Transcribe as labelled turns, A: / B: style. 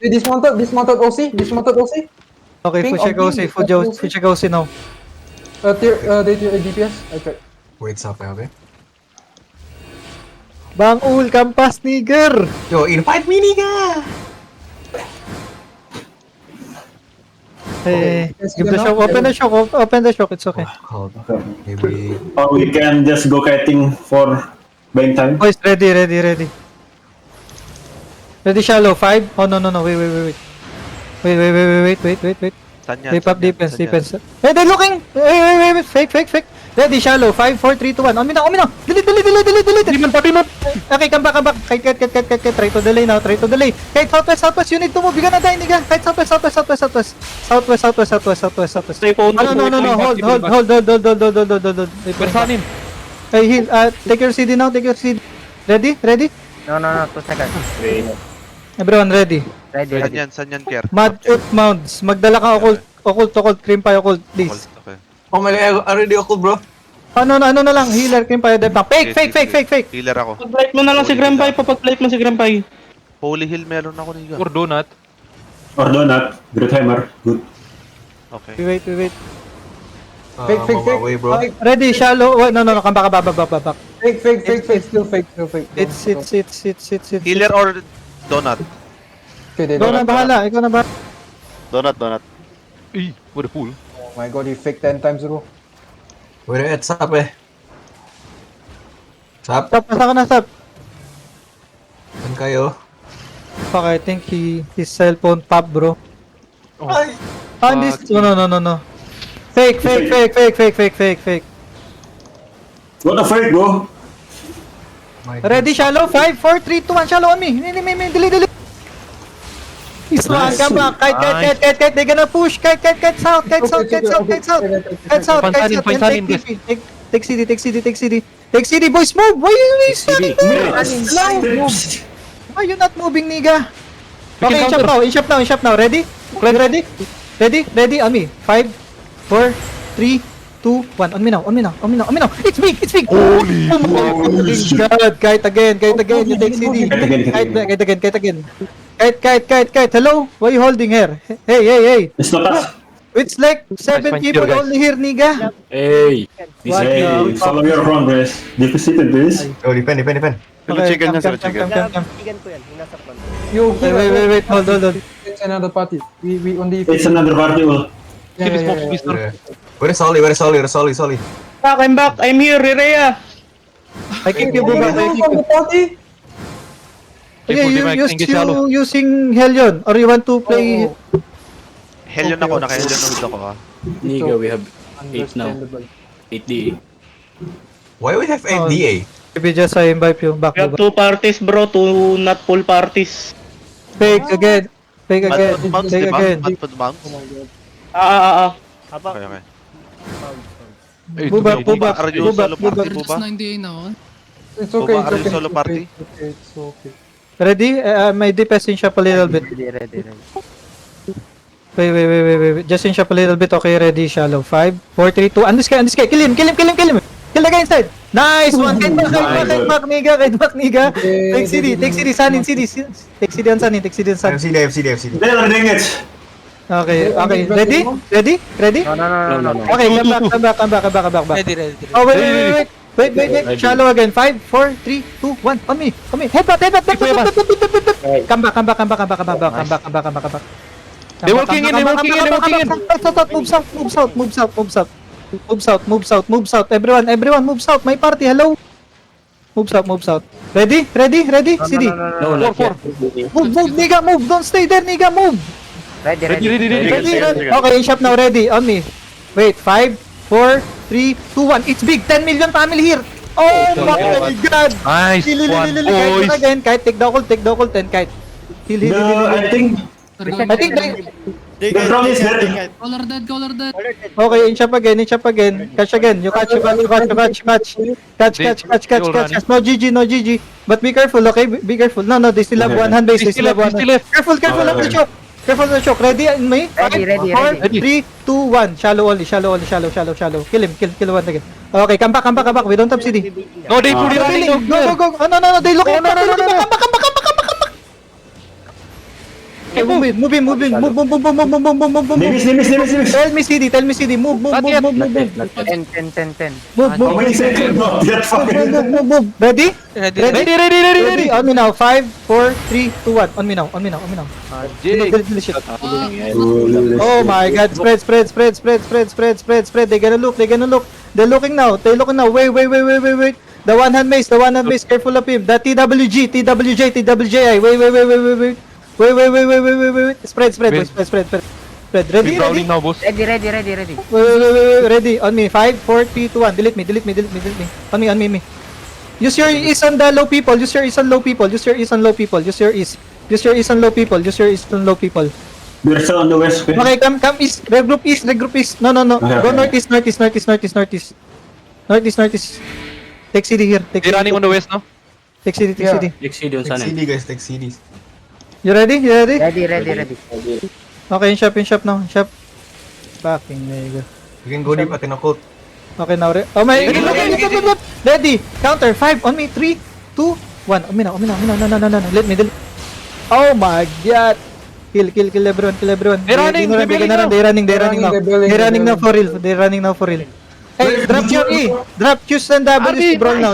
A: Dismounted OC.
B: Okay,
A: Ping,
B: full check
A: on
B: OC,
A: ping,
B: full check OC now.
A: They tier DPS. Okay.
C: Wait, stop, okay?
B: Bang ul, kampas, nigger!
C: Yo, invite me, nigga!
B: Hey,
A: Yes,
B: give the
A: ganun,
B: shock, open the shock, it's okay.
C: Hold on. Maybe...
D: Or we can just go kiting for buying time.
B: Boys, ready. Ready shallow, 5? Oh, no, wait. Wait.
E: Saan yan?
B: Deep up,
E: Saan yan?
B: defense.
E: Saan yan?
B: Hey, they're looking! Wait, fake. Ready, shallow, 5, 4, 3, 2, 1. On me now. Delete. Okay, come back. Kite, try to delay now, Kite, southwest, you need to move. You gonna die, nigga. Kite, southwest. Southwest. No, hold.
F: Where's Hanim?
B: Hey, heal, take your CD now, Ready?
G: No, 2 seconds.
B: Everyone ready.
G: Ready.
E: Saan yan, Kier?
B: Mad ut mounts. Magdala ka occult, Krimpay occult, please.
E: Okay.
C: Oh my god, I already occult, bro.
B: Ano na lang, healer, Krimpay, dev na. Fake.
E: Healer ako.
F: Pag-blight mo na lang si Grandpai, papag-blight mo si Grandpai.
E: Holy Hill meron ako niga.
F: Or donut.
D: Or donut. Great hammer. Good.
E: Okay.
B: Wait.
A: Fake.
C: I'm on my way, bro.
B: Ready, shallow. Wait, no, come back.
A: Fake. Still fake.
B: It's.
E: Healer or donut?
A: Okay, they
B: Ikaw
A: don't.
B: na bahala, ikaw na bahala.
H: Donut.
F: Ih, what a fool.
A: Oh my god, he faked 10 times bro.
C: Wait, it's up, eh. Stop.
B: Stop, nasa ka na, stop.
C: Saan kayo?
B: Fuck, I think his cellphone pop, bro.
C: Ay!
B: This. No. Fake.
D: What a fake, bro.
C: My
B: Ready, shallow, 5, 4, 3, 2, 1, shallow on me. Delay. He's one, come back. Kite. They're gonna push. Kite south.
F: Pansanin, guys.
B: Take CD, boys, move. Why are you standing there? Why you not moving, nigga?
F: We can
B: Okay, in shop now. Ready? Ready? On me. 5, 4, 3, 2, 1. On me now. It's big.
F: Holy
B: God. Kite again. You take CD. Kite again. Kite. Hello? Why you holding here? Hey.
D: It's not us.
B: It's like 7
F: Nice
B: people
F: guys.
B: only here, nigga.
F: Hey.
B: What?
D: Hey, follow your front, guys. Deposited, please.
C: Oh, defend.
H: Chicken niya,
B: come.
G: Tigan ko yan, nasa front.
A: You
B: Wait, hold.
A: It's another party. We only.
D: It's another party, well.
F: Keep his box, mister.
C: Where is Solly?
F: I'm back. I'm here, Rhea.
B: I keep you, Bubak.
A: From the party.
B: Yeah, you
F: Thank you, Shallow.
B: using Helion or you want to play?
E: Helion ako, naka-Helion hold ako ha.
I: Niga, we have 8 now.
A: Understandable.
I: 8 DA.
C: Why we have 8 DA?
B: Maybe just I invite you back.
F: We have 2 parties, bro. 2 not full parties.
B: Fake again.
E: Mad mounts, di ba? Mad mounts?
G: Habang,
E: Okay.
B: Bubak.
E: Are you solo party, Buba?
A: It's okay.
E: Are you solo party?
A: It's okay.
B: Ready? May DPS in shop a little bit.
G: ready.
B: Wait. Just in shop a little bit. Okay, ready, shallow. 5, 4, 3, 2. And this guy. Kill him. Kill the guy inside. Nice one. Kite back, nigga. Take CD. Sanin, CD. Take CD on Sanin.
C: I have CD.
D: They are doing it.
B: Okay. Ready?
G: No.
B: Okay, come back.
F: Ready.
B: Oh, wait. Shallow again. 5, 4, 3, 2, 1. On me. Headbutt. Come back.
F: They walking in.
B: Move south. Everyone move south. My party, hello. Move south. Ready? CD.
I: No, not yet.
B: Move, nigga, move. Don't stay there, nigga, move.
G: Ready.
B: Ready. Okay, in shop now, ready. On me. Wait, 5, 4, 3, 2, 1. It's big. 10 million family here. Oh my god.
F: Nice one, boys.
B: Kite again. Kite, take the ult, 10 kite. Heal.
D: I think
B: they...
D: the front is dead.
J: Color dead.
B: Okay, in shop again. Catch again. You catch. Catch. No GG. But be careful, okay? Be careful. No, they still have one hand base. They still have one. Careful of the choke. Ready in me?
G: Ready.
B: 4, 3, 2, 1. Shallow only. Shallow. Kill him. Kill one again. Okay, come back. We don't have CD.
F: No, they put it running.
B: Go. No. They look. Come back. Okay, move in. Move.
D: Nimis.
B: Tell me CD. Move.
I: Not yet.
G: 10.
B: Move.
D: How many seconds? Not yet, fucking.
B: Move. Ready?
F: Ready.
B: On me now. 5, 4, 3, 2, 1. On me now. Delete shit. Oh my god. Spread. They're gonna look. They're looking now. Wait. The one hand mace. Careful of him. The TWJI. Wait. Spread. Ready?
F: Now, boss.
G: Ready.
B: Wait. Ready. On me. 5, 4, 3, 2, 1. Delete me. On me. Use your ease on the low people. Use your ease on low people. Use your ease on low people.
D: We're still on the west.
B: Okay, come east. Regroup east. No.
D: Okay,
B: Go
D: okay.
B: Northeast. Take CD here.
F: They're running on the west, no?
B: Take CD.
I: Next CD on
C: Take
I: sana.
C: CD guys, take CDs.
B: You ready?
G: Ready.
B: Okay, in shop now. Shop. Fucking nigga.
C: You can go deep at Tinakot.
B: Okay, now. Oh my. Look. Ready. Counter. 5 on me. 3, 2, 1. On me now. No. Let me. Oh my god. Kill everyone.
F: They're running,
B: They're running now for real. Hey, drop your E. Drop Qs and Ws.
F: RD,
B: You brawl now.